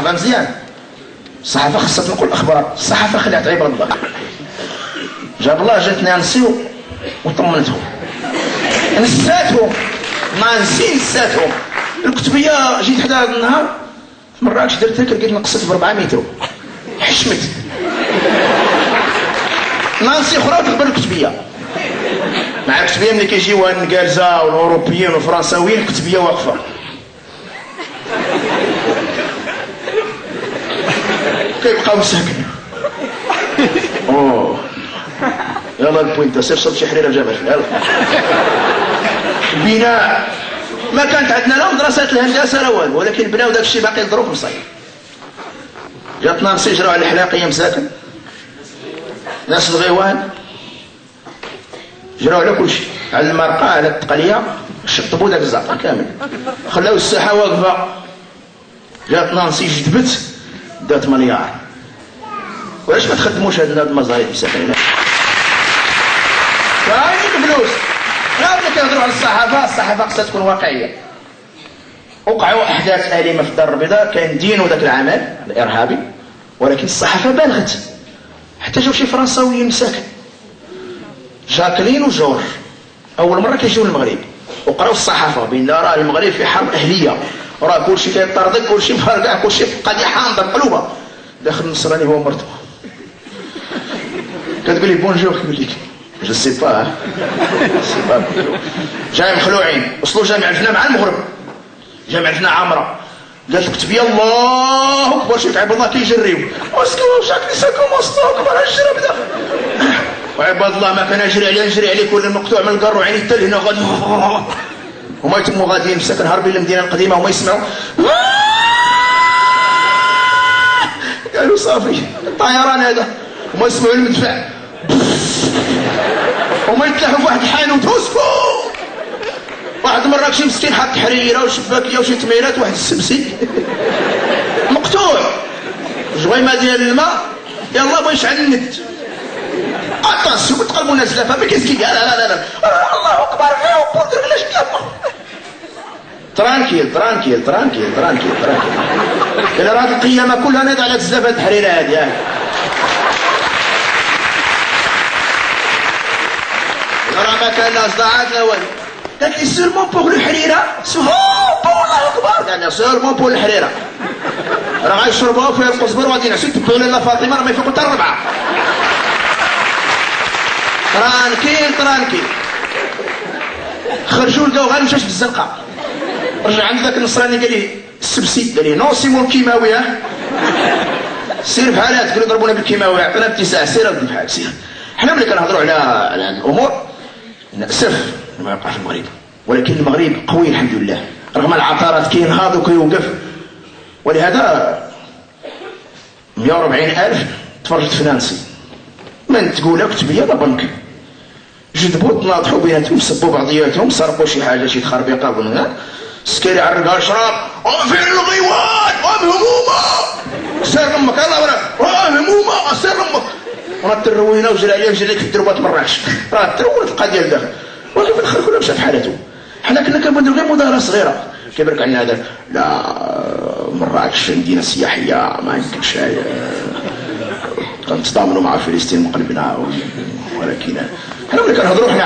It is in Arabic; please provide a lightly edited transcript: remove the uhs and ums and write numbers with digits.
الصحافه مزيان، الصحافه خصها تنقل الاخبار، الصحافه خلعت عباد الله. جاب الله جات نانسي وطمنتهم، نساتهم نانسي نساتهم. الكتبيه جيت حدا هذا النهار في مراكش درت هكا لقيت نقصت ب4 متر، حشمت. نانسي اخرى تقبل الكتبيه، مع الكتبيه ملي كيجيو النقالزه والاوروبيين والفرنساويين الكتبيه واقفه. كيبقاو مساكن. اوه يلا البوينت سير صوب شي حريره جابها يلا. البناء ما كانت عندنا لا مدرسه الهندسه لا والو، ولكن بناو داك الشيء باقي لظروف مصايب. جات نانسي جراو على الحلاقيه مساكن، ناس الغيوان جراو على كلشي، على المرقه على التقليه، شطبوا داك الزعتر كامل، خلاو الساحه واقفه. جات نانسي جذبت دات مليار. وعلاش ما تخدموش هاد المزايد مساكن؟ فهايديك فلوس. لا ملي كيهضروا على الصحافه، الصحافه خصها تكون واقعيه. وقعوا احداث اليمه في الدار البيضاء، كان دينوا ذاك العمل الارهابي، ولكن الصحافه بالغت. حتى جاو شي فرنساويين مساكن، جاكلين وجورج، اول مره كيجيو للمغرب وقراو الصحافه بان راه المغرب في حرب اهليه، راه كلشي كيطردك، كلشي مفرقع، كلشي قضيه حامضه مقلوبه. داخل النصراني هو مرته كتقول لي بونجور، كيقول لك جو سي با جاي مخلوعين. وصلوا جامع الفنا مع المغرب، جامع الفنا عامره، قالت الكتبيه الله اكبر، شوف عباد الله كيجريو واسكو شاك نساكم وصلوا اكبر الجرى بدا. وعباد الله ما كان نجري عليه كل المقطوع من القر وعيني حتى لهنا غادي، وما يتموا غاديين مساكن هاربين للمدينه القديمه وما يسمعوا. قالوا صافي الطيران هذا، وما يسمعوا المدفع، وما يتلاحوا في واحد الحانوت وسكو. واحد مرة شي مسكين حط حريره وشباكيه وشي تميرات، واحد السبسي مقطوع، جويمه ديال الماء، يلا بغا يشعل النت. اتاسيو ما تقلبوا الناس لافا، ما كاينش لا لا لا لا الله اكبر فيها وبودر علاش كافه. ترانكيل ترانكيل ترانكيل ترانكيل ترانكيل. الا راه القيامه كلها ناض على بزاف هاد الحريره هادي. راه ما كان لا صداعات لا والو. قالت لي سولمون بوغ الحريره، سولمون بوغ الله اكبر، يعني سولمون بوغ الحريره. راه غيشربوها فيها القزبر وغادي ينعسوا يتبعوا لاله فاطمه، راه ما يفيقوا حتى الربعه. ترانكيل ترانكيل. خرجوا لقاو غير مشاش بالزنقه، رجع عند ذاك النصراني قال لي السبسي، قال لي نو سي مون كيماوي، سير بحال هاد، قالوا ضربونا بالكيماوي، عطينا باتساع، سير هاد بحال سير. حنا ملي كنهضروا على هاد الامور نأسف ما يوقع في المغرب، ولكن المغرب قوي الحمد لله، رغم العثرات كينهض وكيوقف. ولهذا 140,000 تفرجت في نانسي، من تقولها كتبيه لا بنك، جذبوا تناضحوا بيناتهم، سبوا بعضياتهم، سرقوا شي حاجه شي تخربيقه ولا سكري عرقها شراب، فين الغيوان همومه، سير امك الله برا همومه، سير امك. وراه التروينه وجرى عليها جريك في الدربات مراكش، راه تروت القضيه لداخل، ولكن في الاخر كلها مشى في حالته. حنا كنا كنبداو غير مظاهره صغيره، كيبرك علينا هذا لا مراكش مدينه سياحيه ما يمكنش كنتضامنوا مع فلسطين من قلبنا، ولكن حنا ملي كنهضروا حنا